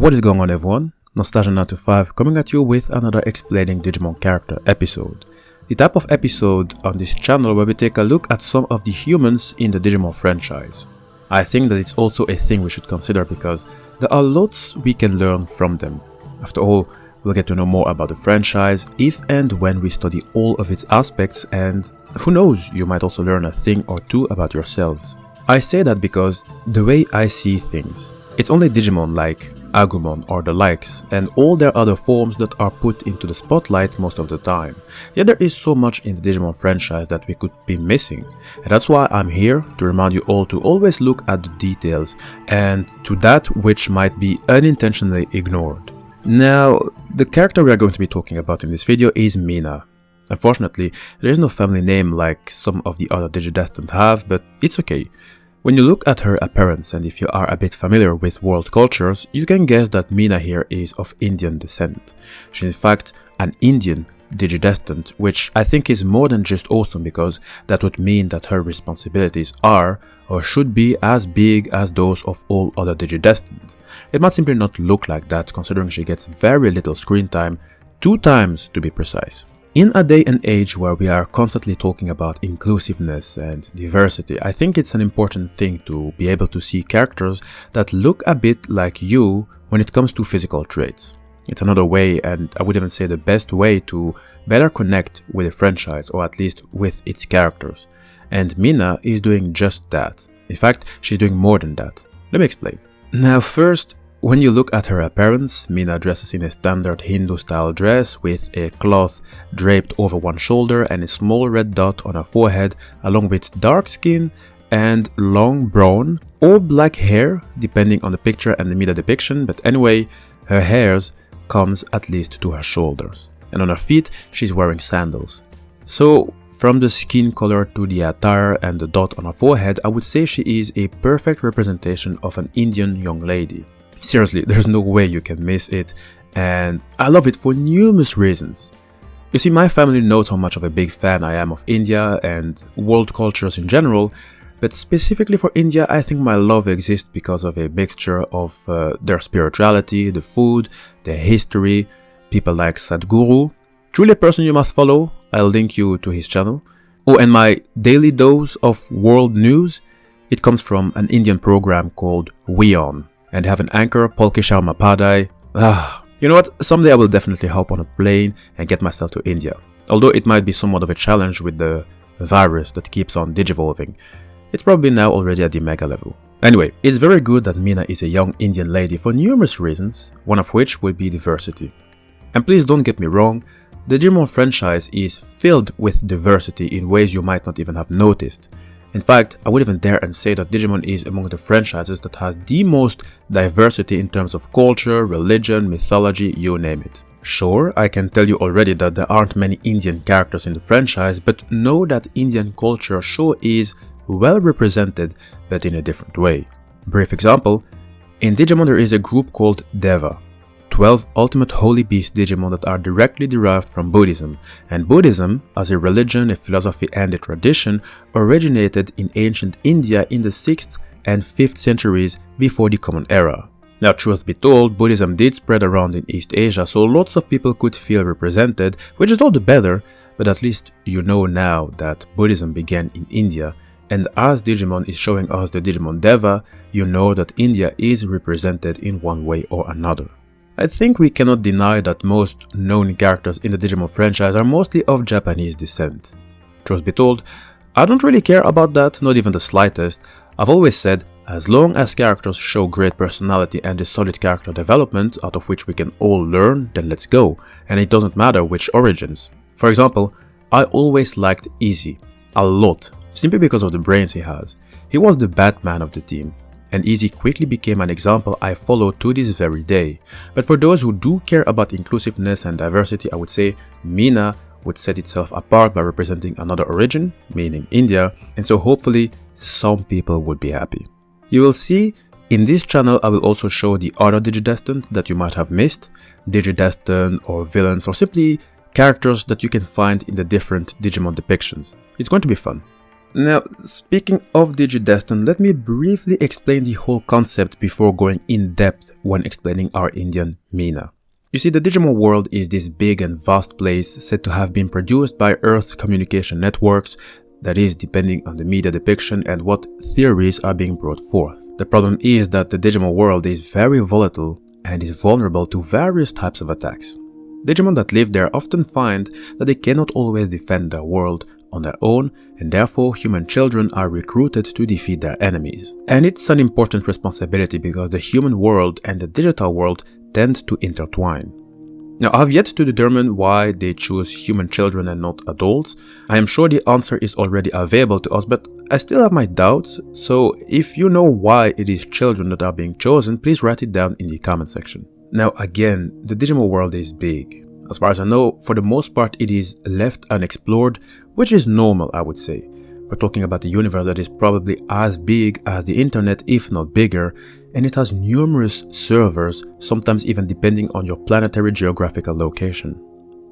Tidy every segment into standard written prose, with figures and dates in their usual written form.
What is going on, everyone? Nostalgia925 coming at you with another explaining Digimon character episode. The type of episode on this channel where we take a look at some of the humans in the Digimon franchise. I think that it's also a thing we should consider because there are lots we can learn from them. After all, we'll get to know more about the franchise if and when we study all of its aspects, and who knows, you might also learn a thing or two about yourselves. I say that because the way I see things, it's only Digimon like Agumon or the likes and all their other forms that are put into the spotlight most of the time. Yet there is so much in the Digimon franchise that we could be missing, and that's why I'm here to remind you all to always look at the details and to that which might be unintentionally ignored. Now, the character we are going to be talking about in this video is Mina. Unfortunately, there is no family name like some of the other DigiDestined have, but it's okay. When you look at her appearance, and if you are a bit familiar with world cultures, you can guess that Mina here is of Indian descent. She's in fact an Indian DigiDestined, which I think is more than just awesome because that would mean that her responsibilities are or should be as big as those of all other DigiDestined. It might simply not look like that considering she gets very little screen time, 2 times to be precise. In a day and age where we are constantly talking about inclusiveness and diversity, I think it's an important thing to be able to see characters that look a bit like you when it comes to physical traits. It's another way, and I would even say the best way, to better connect with a franchise, or at least with its characters. And Mina is doing just that. In fact, she's doing more than that. Let me explain. Now first, when you look at her appearance, Mina dresses in a standard Hindu-style dress with a cloth draped over one shoulder and a small red dot on her forehead, along with dark skin and long brown or black hair, depending on the picture and the media depiction, but anyway, her hair comes at least to her shoulders. And on her feet, she's wearing sandals. So, from the skin color to the attire and the dot on her forehead, I would say she is a perfect representation of an Indian young lady. Seriously, there's no way you can miss it, and I love it for numerous reasons. You see, my family knows how much of a big fan I am of India and world cultures in general, but specifically for India, I think my love exists because of a mixture of their spirituality, the food, their history, people like Sadhguru, truly a person you must follow. I'll link you to his channel. Oh, and my daily dose of world news, it comes from an Indian program called WION. And have an anchor, Polkishar Mapadai. You know what, someday I will definitely hop on a plane and get myself to India. Although it might be somewhat of a challenge with the virus that keeps on digivolving. It's probably now already at the mega level. Anyway, it's very good that Mina is a young Indian lady for numerous reasons, one of which would be diversity. And please don't get me wrong, the Digimon franchise is filled with diversity in ways you might not even have noticed. In fact, I would even dare and say that Digimon is among the franchises that has the most diversity in terms of culture, religion, mythology, you name it. Sure, I can tell you already that there aren't many Indian characters in the franchise, but know that Indian culture sure is well represented, but in a different way. Brief example, in Digimon there is a group called Deva. 12 ultimate holy beast Digimon that are directly derived from Buddhism, and Buddhism, as a religion, a philosophy and a tradition, originated in ancient India in the 6th and 5th centuries before the Common Era. Now, truth be told, Buddhism did spread around in East Asia, so lots of people could feel represented, which is all the better, but at least you know now that Buddhism began in India, and as Digimon is showing us the Digimon Deva, you know that India is represented in one way or another. I think we cannot deny that most known characters in the Digimon franchise are mostly of Japanese descent. Truth be told, I don't really care about that, not even the slightest. I've always said, as long as characters show great personality and a solid character development out of which we can all learn, then let's go, and it doesn't matter which origins. For example, I always liked Easy, a lot, simply because of the brains he has. He was the Batman of the team. And Easy quickly became an example I follow to this very day. But for those who do care about inclusiveness and diversity, I would say Mina would set itself apart by representing another origin, meaning India, and so hopefully some people would be happy. You will see in this channel I will also show the other DigiDestined that you might have missed, DigiDestined or villains or simply characters that you can find in the different Digimon depictions. It's going to be fun. Now, speaking of DigiDestined, let me briefly explain the whole concept before going in depth when explaining our Indian MINA. You see, the Digimon world is this big and vast place said to have been produced by Earth's communication networks, that is, depending on the media depiction and what theories are being brought forth. The problem is that the Digimon world is very volatile and is vulnerable to various types of attacks. Digimon that live there often find that they cannot always defend their world on their own, and therefore human children are recruited to defeat their enemies. And it's an important responsibility because the human world and the digital world tend to intertwine. Now, I've yet to determine why they choose human children and not adults. I am sure the answer is already available to us, but I still have my doubts, so if you know why it is children that are being chosen, please write it down in the comment section. Now again, the Digimon world is big. As far as I know, for the most part it is left unexplored, which is normal, I would say. We're talking about a universe that is probably as big as the internet, if not bigger, and it has numerous servers, sometimes even depending on your planetary geographical location.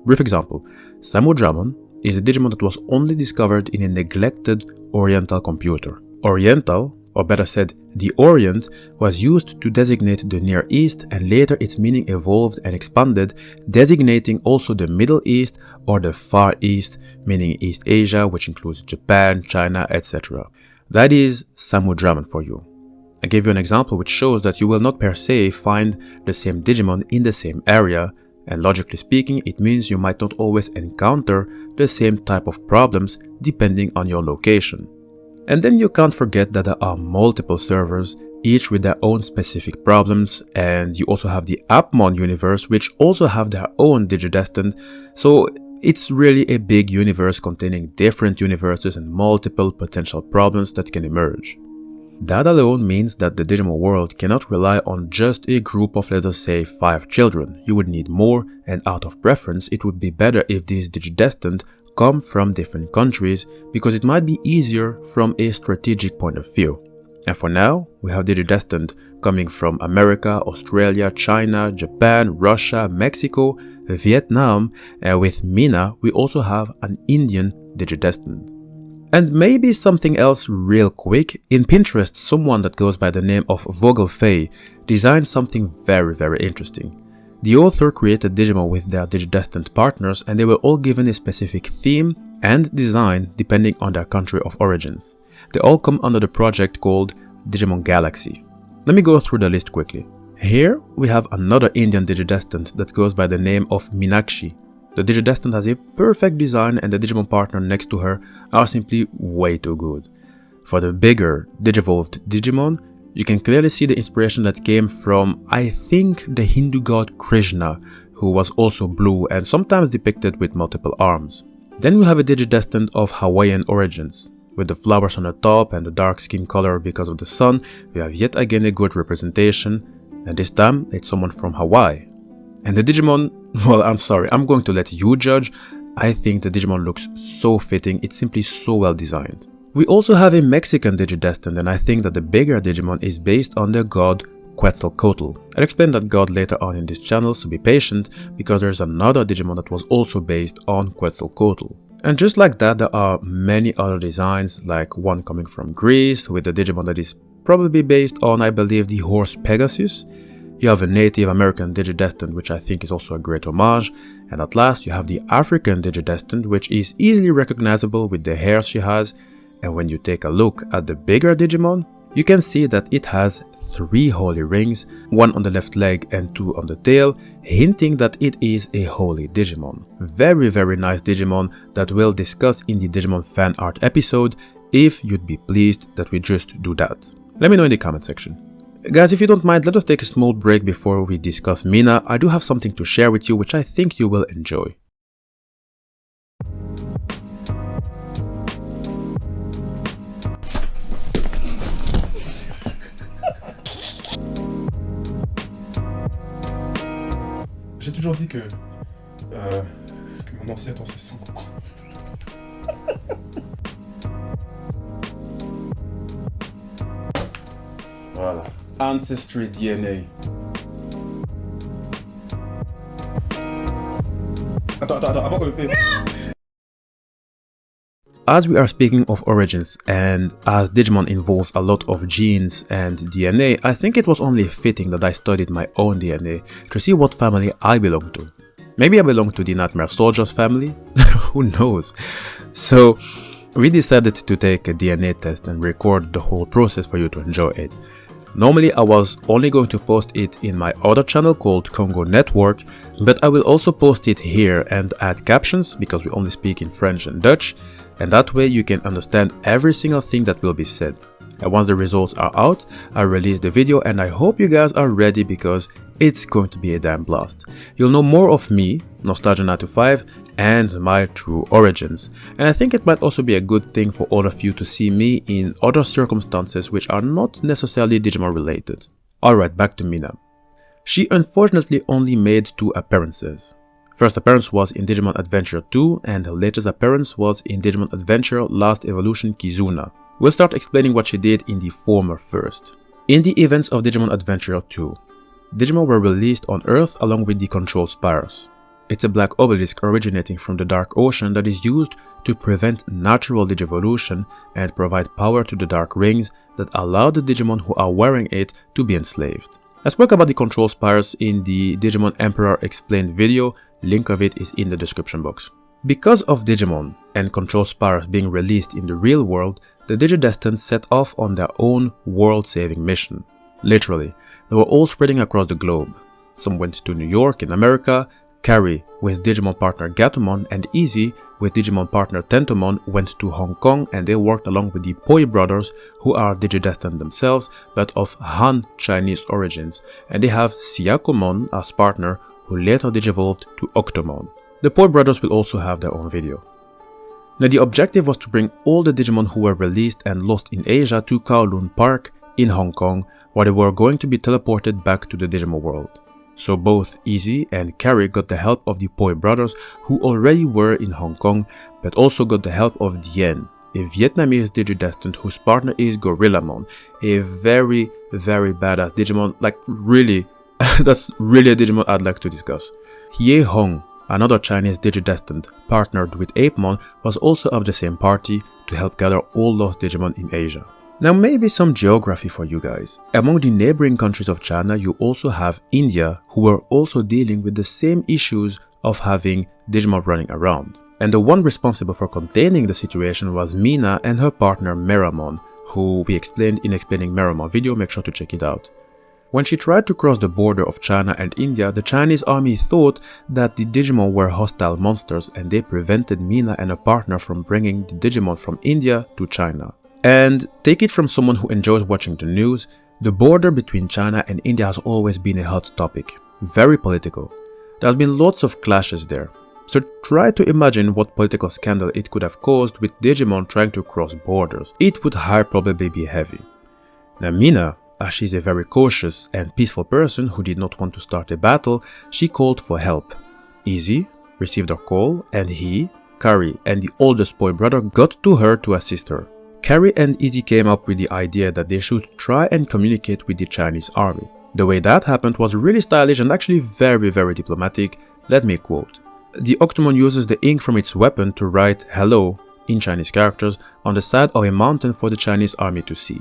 Brief example, Samudramon is a Digimon that was only discovered in a neglected Oriental computer. Oriental, or better said, the Orient, was used to designate the Near East, and later its meaning evolved and expanded, designating also the Middle East or the Far East, meaning East Asia, which includes Japan, China, etc. That is Samudramon for you. I gave you an example which shows that you will not per se find the same Digimon in the same area, and logically speaking, it means you might not always encounter the same type of problems depending on your location. And then you can't forget that there are multiple servers, each with their own specific problems, and you also have the Appmon universe, which also have their own DigiDestined, so it's really a big universe containing different universes and multiple potential problems that can emerge. That alone means that the Digimon world cannot rely on just a group of, let us say, 5 children. You would need more, and out of preference, it would be better if these DigiDestined come from different countries, because it might be easier from a strategic point of view. And for now, we have DigiDestined coming from America, Australia, China, Japan, Russia, Mexico, Vietnam, and with MINA we also have an Indian DigiDestined. And maybe something else real quick, in Pinterest someone that goes by the name of Vogelfeyh designed something very interesting. The author created Digimon with their DigiDestined partners, and they were all given a specific theme and design depending on their country of origins. They all come under the project called Digimon Galaxy. Let me go through the list quickly. Here we have another Indian DigiDestined that goes by the name of Meenakshi. The DigiDestined has a perfect design, and the Digimon partner next to her are simply way too good. For the bigger Digivolved Digimon, you can clearly see the inspiration that came from, I think, the Hindu god Krishna, who was also blue and sometimes depicted with multiple arms. Then we have a DigiDestined of Hawaiian origins. With the flowers on the top and the dark skin color because of the sun, we have yet again a good representation, and this time it's someone from Hawaii. And the Digimon, well, I'm sorry, I'm going to let you judge. I think the Digimon looks so fitting, it's simply so well designed. We also have a Mexican DigiDestined, and I think that the bigger Digimon is based on the god Quetzalcoatl. I'll explain that god later on in this channel, so be patient, because there's another Digimon that was also based on Quetzalcoatl. And just like that, there are many other designs, like one coming from Greece with a Digimon that is probably based on, I believe, the horse Pegasus. You have a Native American DigiDestined, which I think is also a great homage. And at last you have the African DigiDestined, which is easily recognizable with the hair she has. And when you take a look at the bigger Digimon, you can see that it has 3 holy rings, 1 on the left leg and 2 on the tail, hinting that it is a holy Digimon. Very nice Digimon that we'll discuss in the Digimon fan art episode, if you'd be pleased that we just do that. Let me know in the comment section. Guys, if you don't mind, let us take a small break before we discuss MINA. I do have something to share with you which I think you will enjoy. J'ai toujours dit que mon ancêtre c'est son coucou. Voilà. Ancestry DNA. Attends, avant qu'on le fait. As we are speaking of origins and as Digimon involves a lot of genes and DNA, I think it was only fitting that I studied my own DNA to see what family I belong to. Maybe I belong to the Nightmare Soldiers family? Who knows? So we decided to take a DNA test and record the whole process for you to enjoy it. Normally I was only going to post it in my other channel called Congo Network, but I will also post it here and add captions because we only speak in French and Dutch, and that way you can understand every single thing that will be said. And once the results are out, I release the video and I hope you guys are ready because it's going to be a damn blast. You'll know more of me, Nostalgia 9to5, and my true origins. And I think it might also be a good thing for all of you to see me in other circumstances which are not necessarily Digimon related. Alright, back to Mina. She unfortunately only made 2 appearances. First appearance was in Digimon Adventure 2 and her latest appearance was in Digimon Adventure Last Evolution Kizuna. We'll start explaining what she did in the former first. In the events of Digimon Adventure 2, Digimon were released on Earth along with the Control Spires. It's a black obelisk originating from the Dark Ocean that is used to prevent natural digivolution and provide power to the Dark Rings that allow the Digimon who are wearing it to be enslaved. I spoke about the Control Spires in the Digimon Emperor Explained video, link of it is in the description box. Because of Digimon and Control Spires being released in the real world, the DigiDestined set off on their own world-saving mission. Literally, they were all spreading across the globe. Some went to New York in America, Carrie with Digimon partner Gatomon and Easy with Digimon partner Tentomon went to Hong Kong and they worked along with the Poi brothers who are DigiDestined themselves but of Han Chinese origins, and they have Siakomon as partner who later digivolved to Octomon. The Poi brothers will also have their own video. Now the objective was to bring all the Digimon who were released and lost in Asia to Kowloon Park in Hong Kong, where they were going to be teleported back to the Digimon world. So both Easy and Carrie got the help of the Poi brothers who already were in Hong Kong, but also got the help of Dien, a Vietnamese DigiDestined whose partner is Gorillamon, a very badass Digimon, like really, that's really a Digimon I'd like to discuss. Ye Hong, another Chinese DigiDestined partnered with Apemon, was also of the same party to help gather all lost Digimon in Asia. Now maybe some geography for you guys. Among the neighboring countries of China, you also have India, who were also dealing with the same issues of having Digimon running around. And the one responsible for containing the situation was Mina and her partner Meramon, who we explained in Explaining Meramon video, make sure to check it out. When she tried to cross the border of China and India, the Chinese army thought that the Digimon were hostile monsters and they prevented Mina and her partner from bringing the Digimon from India to China. And take it from someone who enjoys watching the news, the border between China and India has always been a hot topic, very political. There has been lots of clashes there. So try to imagine what political scandal it could have caused with Digimon trying to cross borders. It would high probably be heavy. Now Mina, as she's a very cautious and peaceful person who did not want to start a battle, she called for help. Easy received her call and he, Carrie and the oldest Poi brother got to her to assist her. Carrie and Easy came up with the idea that they should try and communicate with the Chinese army. The way that happened was really stylish and actually very diplomatic. Let me quote. The Octomon uses the ink from its weapon to write hello in Chinese characters on the side of a mountain for the Chinese army to see.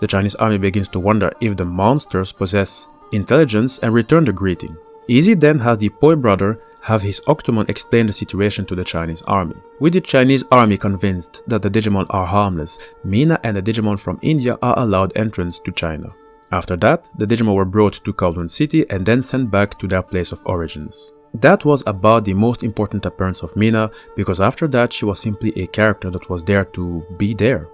The Chinese army begins to wonder if the monsters possess intelligence and return the greeting. Easy then has the Poi brother have his Octomon explain the situation to the Chinese army. With the Chinese army convinced that the Digimon are harmless, Mina and the Digimon from India are allowed entrance to China. After that, the Digimon were brought to Kowloon City and then sent back to their place of origins. That was about the most important appearance of Mina, because after that she was simply a character that was there to be there,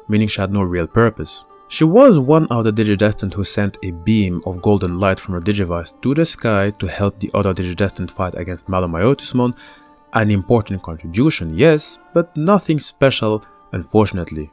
meaning she had no real purpose. She was one of the DigiDestined who sent a beam of golden light from her Digivice to the sky to help the other DigiDestined fight against Malomyotismon. An important contribution, yes, but nothing special, unfortunately.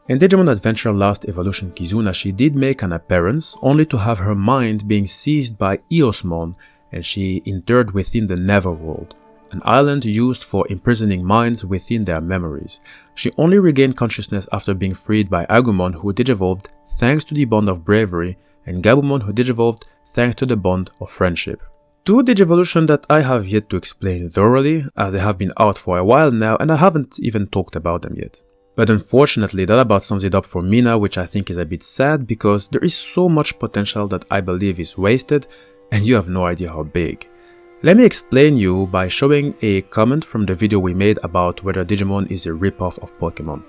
In Digimon Adventure Last Evolution Kizuna, she did make an appearance, only to have her mind being seized by Eosmon and she interred within the Neverworld, an island used for imprisoning minds within their memories. She only regained consciousness after being freed by Agumon, who digivolved thanks to the bond of bravery, and Gabumon, who digivolved thanks to the bond of friendship. Two Digivolution that I have yet to explain thoroughly, as they have been out for a while now and I haven't even talked about them yet. But unfortunately, that about sums it up for Mina, which I think is a bit sad because there is so much potential that I believe is wasted and you have no idea how big. Let me explain you by showing a comment from the video we made about whether Digimon is a ripoff of Pokemon.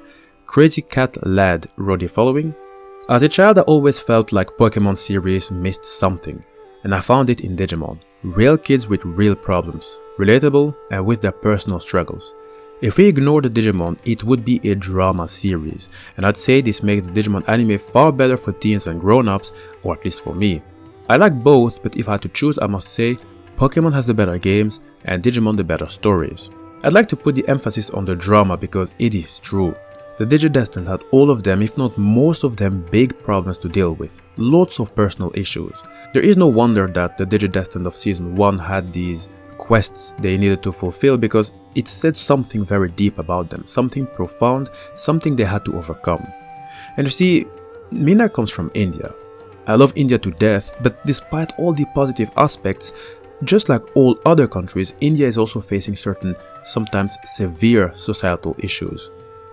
Crazy Cat Lad wrote the following: "As a child I always felt like Pokemon series missed something, and I found it in Digimon. Real kids with real problems, relatable and with their personal struggles. If we ignore the Digimon, it would be a drama series, and I'd say this makes the Digimon anime far better for teens and grown-ups, or at least for me. I like both, but if I had to choose I must say Pokemon has the better games and Digimon the better stories. I'd like to put the emphasis on the drama because it is true. The DigiDestined had all of them, if not most of them, big problems to deal with, lots of personal issues. There is no wonder that the DigiDestined of Season 1 had these quests they needed to fulfill because it said something very deep about them, something profound, something they had to overcome. And you see, Mina comes from India. I love India to death, but despite all the positive aspects, just like all other countries, India is also facing certain, sometimes severe societal issues.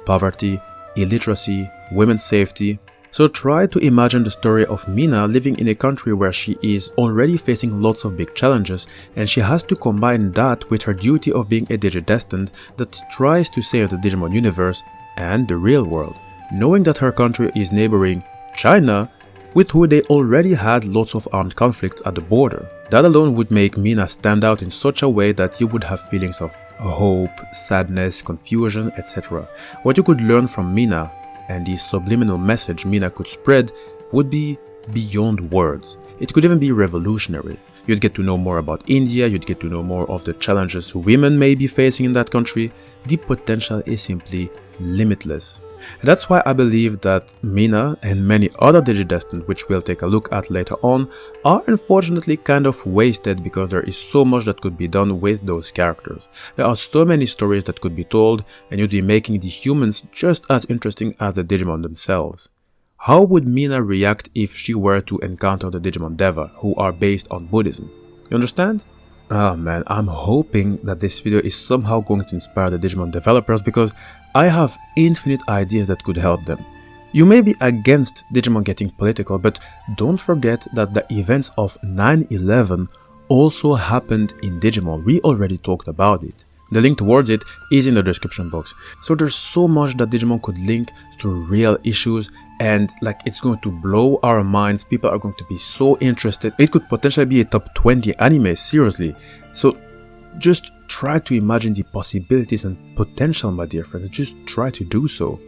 Poverty, illiteracy, women's safety. So try to imagine the story of Mina living in a country where she is already facing lots of big challenges and she has to combine that with her duty of being a DigiDestined that tries to save the Digimon universe and the real world, knowing that her country is neighboring China, with who they already had lots of armed conflicts at the border. That alone would make Mina stand out in such a way that you would have feelings of hope, sadness, confusion, etc. What you could learn from Mina and the subliminal message Mina could spread would be beyond words. It could even be revolutionary. You'd get to know more about India, you'd get to know more of the challenges women may be facing in that country. The potential is simply limitless. And that's why I believe that Mina and many other DigiDestined, which we'll take a look at later on, are unfortunately kind of wasted because there is so much that could be done with those characters. There are so many stories that could be told and you'd be making the humans just as interesting as the Digimon themselves. How would Mina react if she were to encounter the Digimon Deva, who are based on Buddhism? You understand? Ah man, I'm hoping that this video is somehow going to inspire the Digimon developers because I have infinite ideas that could help them. You may be against Digimon getting political, but don't forget that the events of 9/11 also happened in Digimon. We already talked about it. The link towards it is in the description box. So there's so much that Digimon could link to real issues and like it's going to blow our minds. People are going to be so interested. It could potentially be a top 20 anime, seriously. So just try to imagine the possibilities and potential, my dear friends. Just try to do so.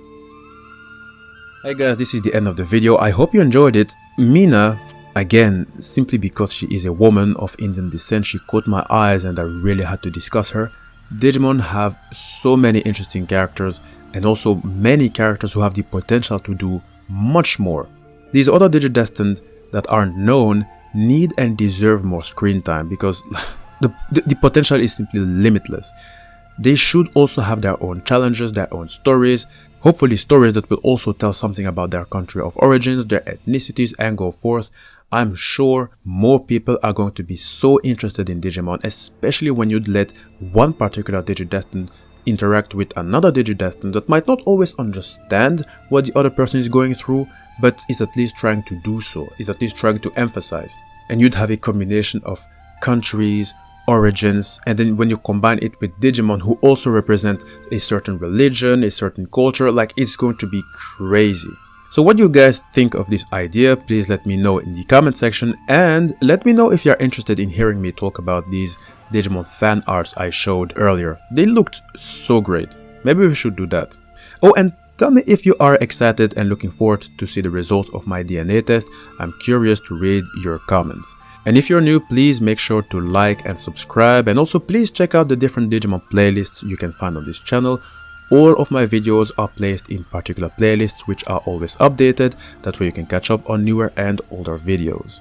Hey guys, this is the end of the video. I hope you enjoyed it. Mina, again, simply because she is a woman of Indian descent, she caught my eyes and I really had to discuss her. Digimon have so many interesting characters and also many characters who have the potential to do much more. These other DigiDestined that aren't known need and deserve more screen time because the potential is simply limitless. They should also have their own challenges, their own stories, hopefully stories that will also tell something about their country of origins, their ethnicities and go forth. I'm sure more people are going to be so interested in Digimon, especially when you'd let one particular DigiDestined interact with another DigiDestined that might not always understand what the other person is going through, but is at least trying to do so, is at least trying to emphasize. And you'd have a combination of countries, origins, and then when you combine it with Digimon who also represent a certain religion, a certain culture, like it's going to be crazy. So what do you guys think of this idea? Please let me know in the comment section and let me know if you're interested in hearing me talk about these Digimon fan arts I showed earlier. They looked so great. Maybe we should do that. Oh, and tell me if you are excited and looking forward to see the results of my DNA test. I'm curious to read your comments. And if you're new, please make sure to like and subscribe, and also please check out the different Digimon playlists you can find on this channel. All of my videos are placed in particular playlists which are always updated, that way you can catch up on newer and older videos.